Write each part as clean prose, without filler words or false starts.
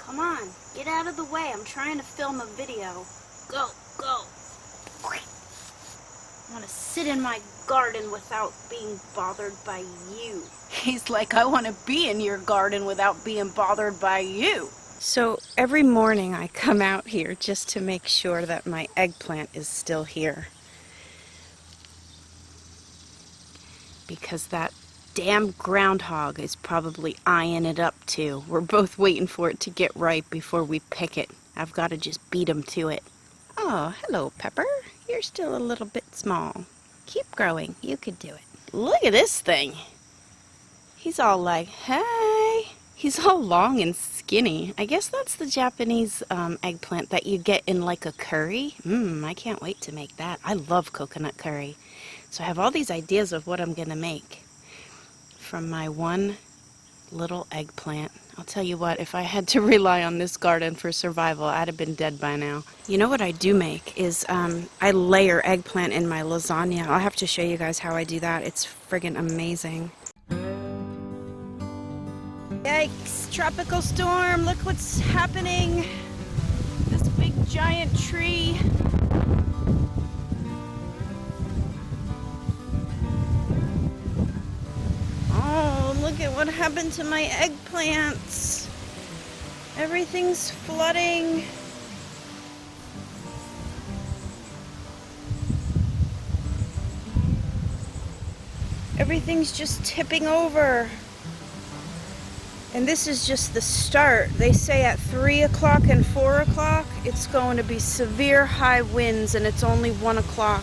Come on, get out of the way. I'm trying to film a video. Go, go. I want to sit in my garden without being bothered by you. He's like, I want to be in your garden without being bothered by you. So every morning I come out here just to make sure that my eggplant is still here. Because that damn groundhog is probably eyeing it up too. We're both waiting for it to get ripe before we pick it. I've got to just beat him to it. Oh, hello, Pepper. You're still a little bit small. Keep growing. You could do it. Look at this thing. He's all like, hey. He's all long and skinny. I guess that's the Japanese eggplant that you get in like a curry. I can't wait to make that. I love coconut curry. So I have all these ideas of what I'm going to make from my one little eggplant. I'll tell you what, if I had to rely on this garden for survival, I'd have been dead by now. You know what I do make is I layer eggplant in my lasagna. I'll have to show you guys how I do that. It's friggin' amazing. Yikes, tropical storm, look what's happening. This big giant tree. Oh, look at what happened to my eggplants. Everything's flooding. Everything's just tipping over. And this is just the start. They say at 3 o'clock and 4 o'clock, it's going to be severe high winds, and it's only 1 o'clock.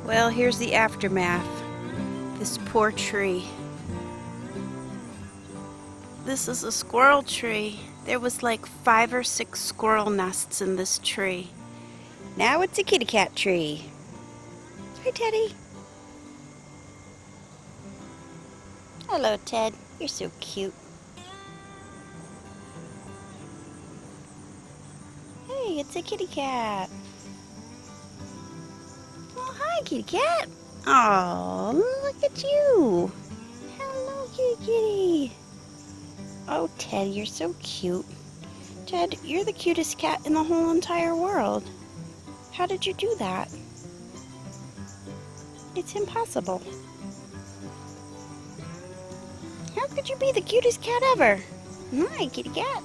Well, here's the aftermath. This poor tree. This is a squirrel tree. There was like 5 or 6 squirrel nests in this tree. Now it's a kitty cat tree. Hi, Teddy. Hello, Ted. You're so cute. Hey, it's a kitty cat. Oh, hi, kitty cat. Oh, look at you. Hello, kitty kitty. Oh, Ted, you're so cute. Ted, you're the cutest cat in the whole entire world. How did you do that? It's impossible. How could you be the cutest cat ever? Hi, kitty cat.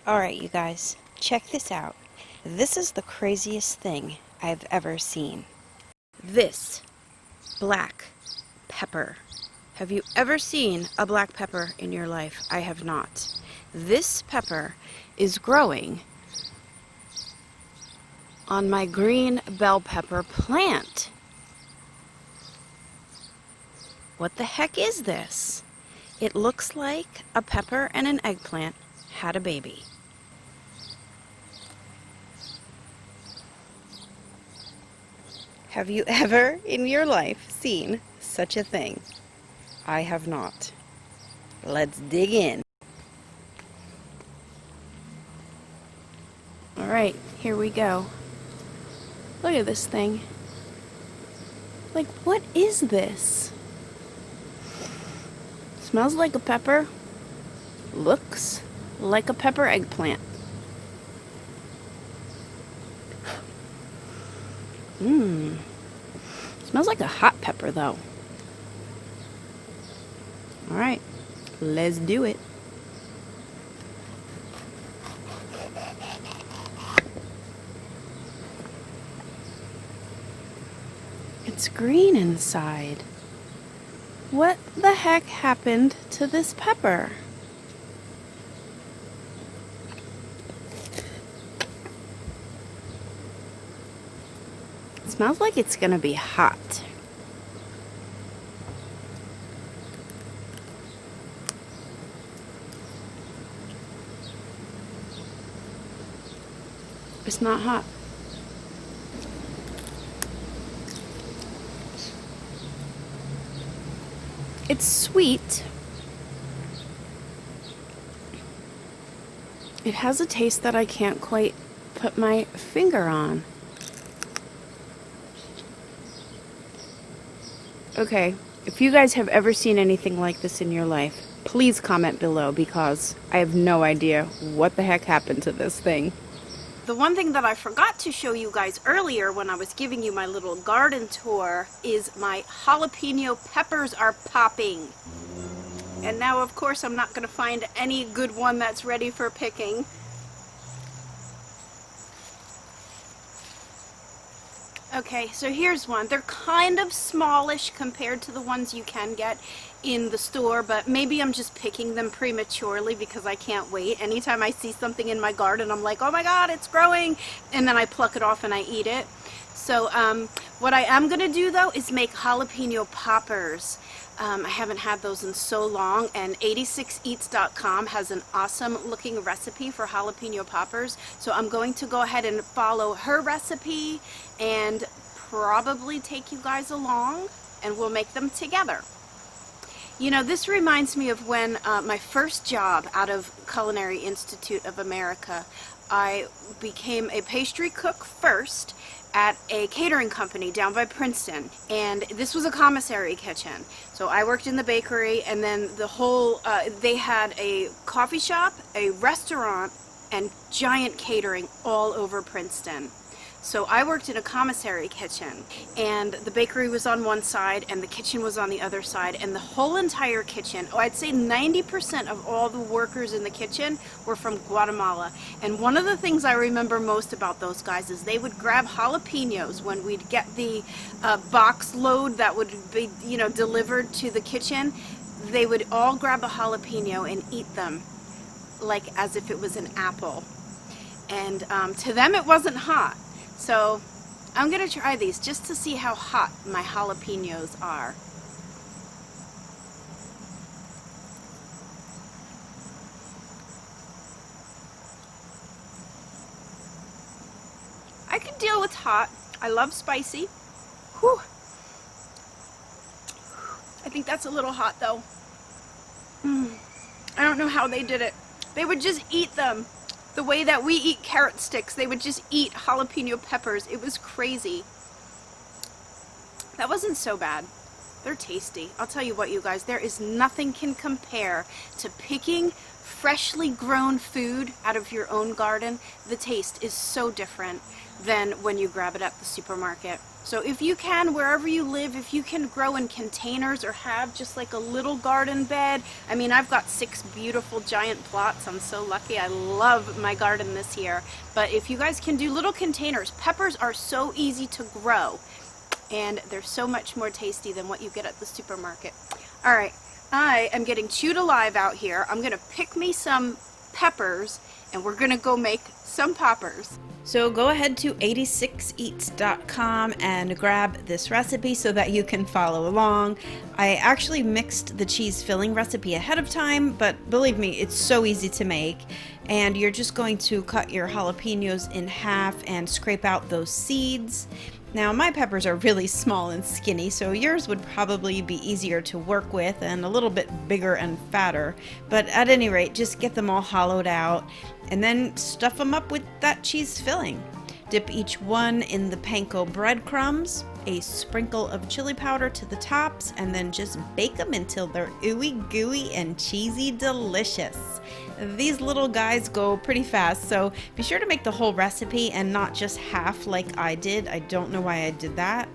Alright, you guys, check this out. This is the craziest thing I've ever seen. This black pepper. Have you ever seen a black pepper in your life? I have not. This pepper is growing on my green bell pepper plant. What the heck is this? It looks like a pepper and an eggplant had a baby. Have you ever in your life seen such a thing? I have not. Let's dig in. Alright, here we go. Look at this thing. Like, what is this? Smells like a pepper. Looks like a pepper eggplant. Smells like a hot pepper though. Alright, let's do it. It's green inside. What the heck happened to this pepper? It smells like it's gonna be hot. It's not hot. It's sweet. It has a taste that I can't quite put my finger on. Okay, if you guys have ever seen anything like this in your life, please comment below because I have no idea what the heck happened to this thing. The one thing that I forgot to show you guys earlier when I was giving you my little garden tour is my jalapeno peppers are popping. And now, of course, I'm not going to find any good one that's ready for picking. Okay, so here's one. They're kind of smallish compared to the ones you can get in the store, but maybe I'm just picking them prematurely because I can't wait. Anytime I see something in my garden, I'm like, oh my god, it's growing! And then I pluck it off and I eat it. So what I am going to do, though, is make jalapeno poppers. I haven't had those in so long, and 86eats.com has an awesome looking recipe for jalapeno poppers. So I'm going to go ahead and follow her recipe and probably take you guys along, and we'll make them together. You know, this reminds me of when my first job out of Culinary Institute of America, I became a pastry cook first at a catering company down by Princeton, and this was a commissary kitchen. So I worked in the bakery, and then the whole they had a coffee shop, a restaurant, and giant catering all over Princeton. So I worked in a commissary kitchen, and the bakery was on one side and the kitchen was on the other side, and the whole entire kitchen, oh, I'd say 90% of all the workers in the kitchen were from Guatemala. And one of the things I remember most about those guys is they would grab jalapenos when we'd get the box load that would be, you know, delivered to the kitchen. They would all grab a jalapeno and eat them like as if it was an apple. And to them it wasn't hot. So I'm going to try these just to see how hot my jalapenos are. I can deal with hot. I love spicy. Whew. I think that's a little hot though. I don't know how they did it. They would just eat them. The way that we eat carrot sticks, they would just eat jalapeno peppers. It was crazy. That wasn't so bad. They're tasty. I'll tell you what, you guys, there is nothing can compare to picking freshly grown food out of your own garden. The taste is so different than when you grab it at the supermarket. So if you can, wherever you live, if you can grow in containers or have just like a little garden bed. I mean, I've got 6 beautiful giant plots. I'm so lucky. I love my garden this year. But if you guys can do little containers, peppers are so easy to grow, and they're so much more tasty than what you get at the supermarket. All right, I am getting chewed alive out here. I'm gonna pick me some peppers and we're gonna go make some poppers. So go ahead to 86eats.com and grab this recipe so that you can follow along. I actually mixed the cheese filling recipe ahead of time, but believe me, it's so easy to make. And you're just going to cut your jalapenos in half and scrape out those seeds. Now my peppers are really small and skinny, so yours would probably be easier to work with and a little bit bigger and fatter. But at any rate, just get them all hollowed out and then stuff them up with that cheese filling. Dip each one in the panko breadcrumbs, a sprinkle of chili powder to the tops, and then just bake them until they're ooey gooey and cheesy delicious. These little guys go pretty fast, so be sure to make the whole recipe and not just half like I did. I don't know why I did that.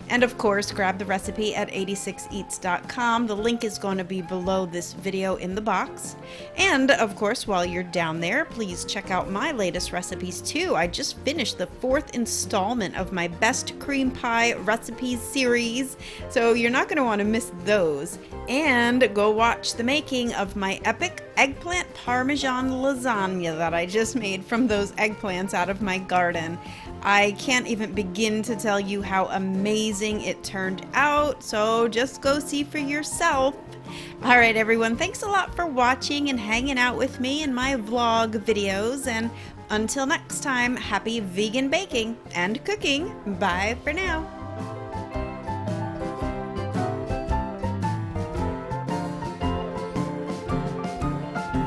And of course, grab the recipe at 86eats.com. The link is going to be below this video in the box. And of course, while you're down there, please check out my latest recipes too. I just finished the 4th installment of my best cream pie recipes series, so you're not going to want to miss those. And go watch the making of my epic eggplant parmesan lasagna that I just made from those eggplants out of my garden. I can't even begin to tell you how amazing it turned out, so just go see for yourself. All right, everyone, thanks a lot for watching and hanging out with me in my vlog videos, and until next time, happy vegan baking and cooking. Bye for now.